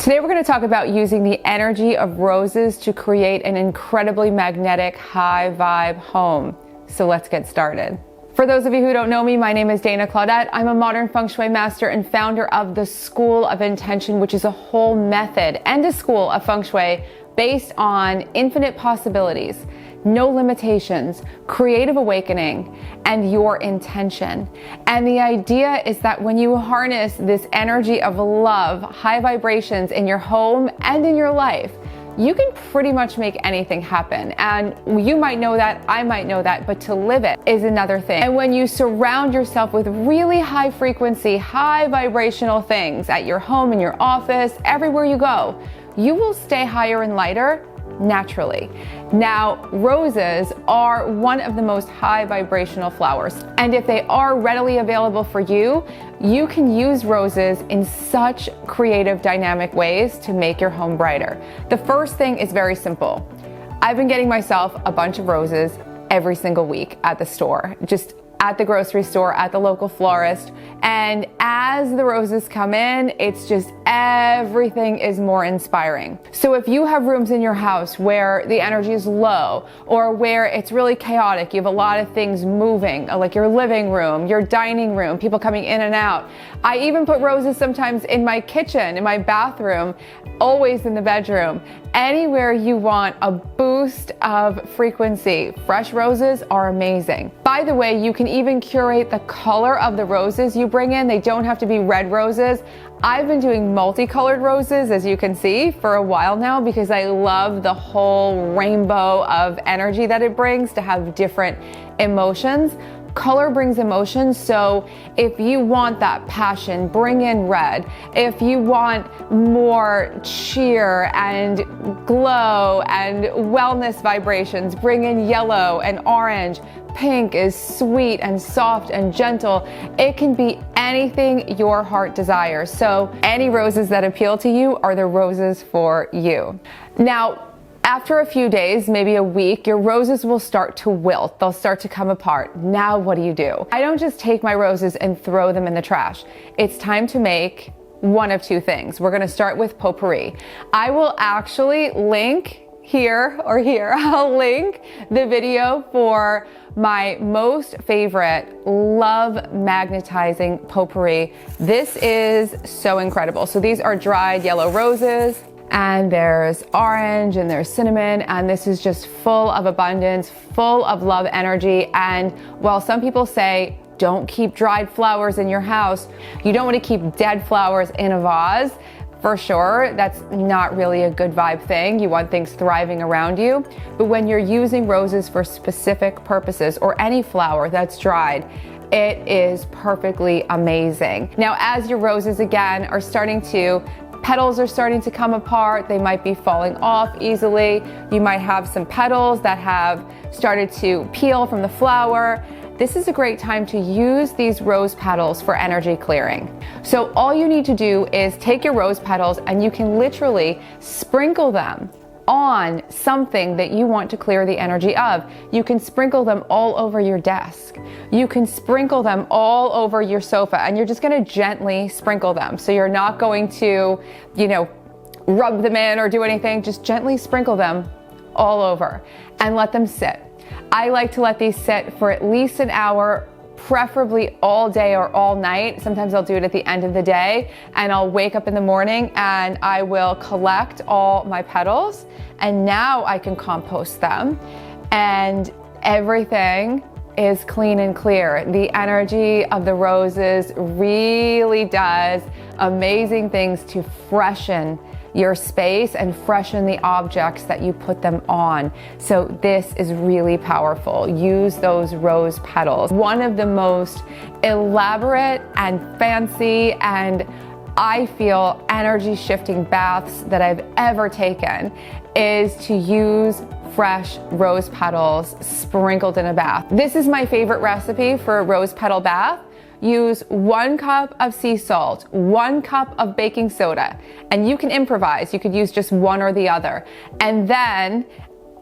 Today we're going to talk about using the energy of roses to create an incredibly magnetic, high vibe home. So let's get started. For those of you who don't know me, my name is Claudat. I'm a modern Feng Shui master and founder of the School of Intention, which is a whole method and a school of Feng Shui based on infinite possibilities, no limitations, creative awakening, and your intention. And the idea is that when you harness this energy of love, high vibrations in your home and in your life, you can pretty much make anything happen. And you might know that, I might know that, but to live it is another thing. And when you surround yourself with really high frequency, high vibrational things at your home, in your office, everywhere you go, you will stay higher and lighter naturally. Now, roses are one of the most high vibrational flowers. And if they are readily available for you, you can use roses in such creative, dynamic ways to make your home brighter. The first thing is very simple. I've been getting myself a bunch of roses every single week at the store, just at the grocery store, at the local florist. And as the roses come in, it's just everything is more inspiring. So if you have rooms in your house where the energy is low or where it's really chaotic, you have a lot of things moving, like your living room, your dining room, people coming in and out. I even put roses sometimes in my kitchen, in my bathroom, always in the bedroom. Anywhere you want a boost of frequency, fresh roses are amazing. By the way, you can even curate the color of the roses you bring in. They don't have to be red roses. I've been doing multicolored roses, as you can see, for a while now because I love the whole rainbow of energy that it brings to have different emotions. Color brings emotion, so if you want that passion, bring in red. If you want more cheer and glow and wellness vibrations, bring in yellow and orange. Pink is sweet and soft and gentle. It can be anything your heart desires. So any roses that appeal to you are the roses for you. Now, after a few days, maybe a week, your roses will start to wilt. They'll start to come apart. Now what do? I don't just take my roses and throw them in the trash. It's time to make one of two things. We're gonna start with potpourri. I will actually link here or here, I'll link the video for my most favorite love magnetizing potpourri. This is so incredible. So these are dried yellow roses, and there's orange and there's cinnamon, and this is just full of abundance, full of love energy. And while some people say don't keep dried flowers in your house, you don't want to keep dead flowers in a vase. For sure, that's not really a good vibe thing. You want things thriving around you. But when you're using roses for specific purposes, or any flower that's dried, it is perfectly amazing. Now, as your roses again are petals are starting to come apart, they might be falling off easily. You might have some petals that have started to peel from the flower. This is a great time to use these rose petals for energy clearing. So all you need to do is take your rose petals and you can literally sprinkle them on something that you want to clear the energy of. You can sprinkle them all over your desk. You can sprinkle them all over your sofa, and you're just gonna gently sprinkle them. So you're not going to, rub them in or do anything. Just gently sprinkle them all over and let them sit. I like to let these sit for at least an hour, preferably all day or all night. Sometimes I'll do it at the end of the day, and I'll wake up in the morning and I will collect all my petals, and now I can compost them, and everything is clean and clear. The energy of the roses really does amazing things to freshen your space and freshen the objects that you put them on. So this is really powerful. Use those rose petals. One of the most elaborate and fancy and I feel energy shifting baths that I've ever taken is to use fresh rose petals sprinkled in a bath. This is my favorite recipe for a rose petal bath. Use 1 cup of sea salt, 1 cup of baking soda, and you can improvise. You could use just one or the other. And then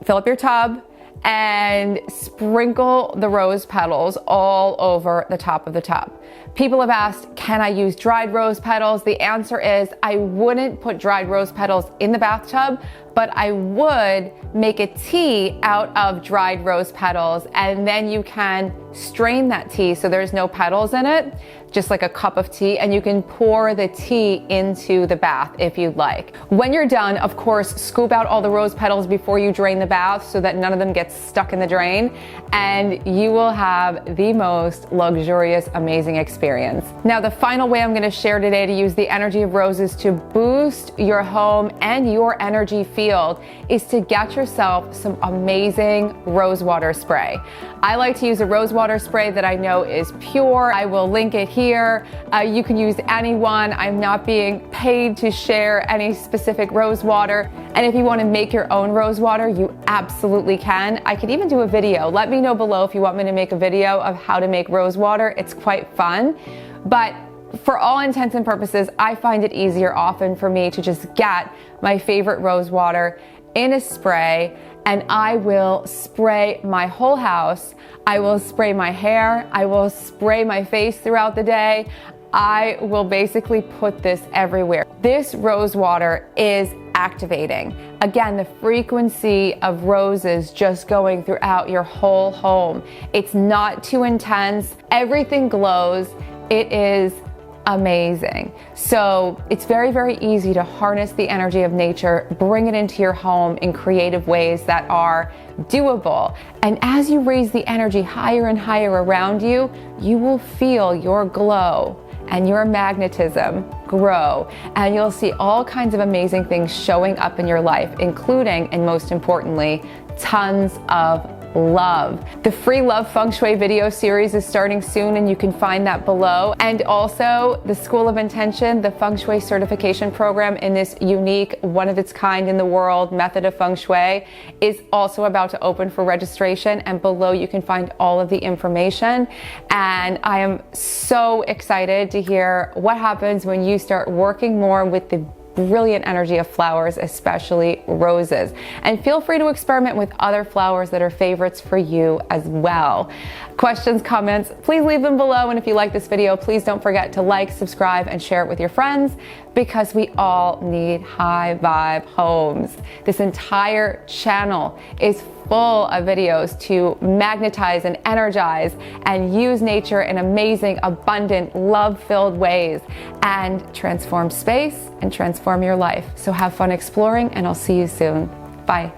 fill up your tub and sprinkle the rose petals all over the top of the tub. People have asked, can I use dried rose petals? The answer is I wouldn't put dried rose petals in the bathtub, but I would make a tea out of dried rose petals, and then you can strain that tea so there's no petals in it, just like a cup of tea, and you can pour the tea into the bath if you'd like. When you're done, of course, scoop out all the rose petals before you drain the bath so that none of them gets stuck in the drain, and you will have the most luxurious, amazing experience. Now, the final way I'm gonna share today to use the energy of roses to boost your home and your energy field is to get yourself some amazing rose water spray. I like to use a rose water spray that I know is pure. I will link it here. You can use any one. I'm not being paid to share any specific rose water. And if you want to make your own rose water, you absolutely can. I could even do a video. Let me know below if you want me to make a video of how to make rose water. It's quite fun. But for all intents and purposes, I find it easier often for me to just get my favorite rose water in a spray, and I will spray my whole house. I will spray my hair. I will spray my face throughout the day. I will basically put this everywhere. This rose water is activating. Again, the frequency of roses just going throughout your whole home. It's not too intense. Everything glows. It is amazing. So it's very, very easy to harness the energy of nature, bring it into your home in creative ways that are doable. And as you raise the energy higher and higher around you, you will feel your glow and your magnetism grow, and you'll see all kinds of amazing things showing up in your life, including, and most importantly, tons of love. The free Love Feng Shui video series is starting soon, and you can find that below. And also the School of Intention, the Feng Shui certification program in this unique, one of its kind in the world method of Feng Shui, is also about to open for registration, and below you can find all of the information. And I am so excited to hear what happens when you start working more with the brilliant energy of flowers, especially roses. And feel free to experiment with other flowers that are favorites for you as well. Questions, comments, please leave them below. And if you like this video, please don't forget to like, subscribe, and share it with your friends, because we all need high vibe homes. This entire channel is full of videos to magnetize and energize and use nature in amazing, abundant, love-filled ways and transform space and transform your life. So have fun exploring, and I'll see you soon. Bye.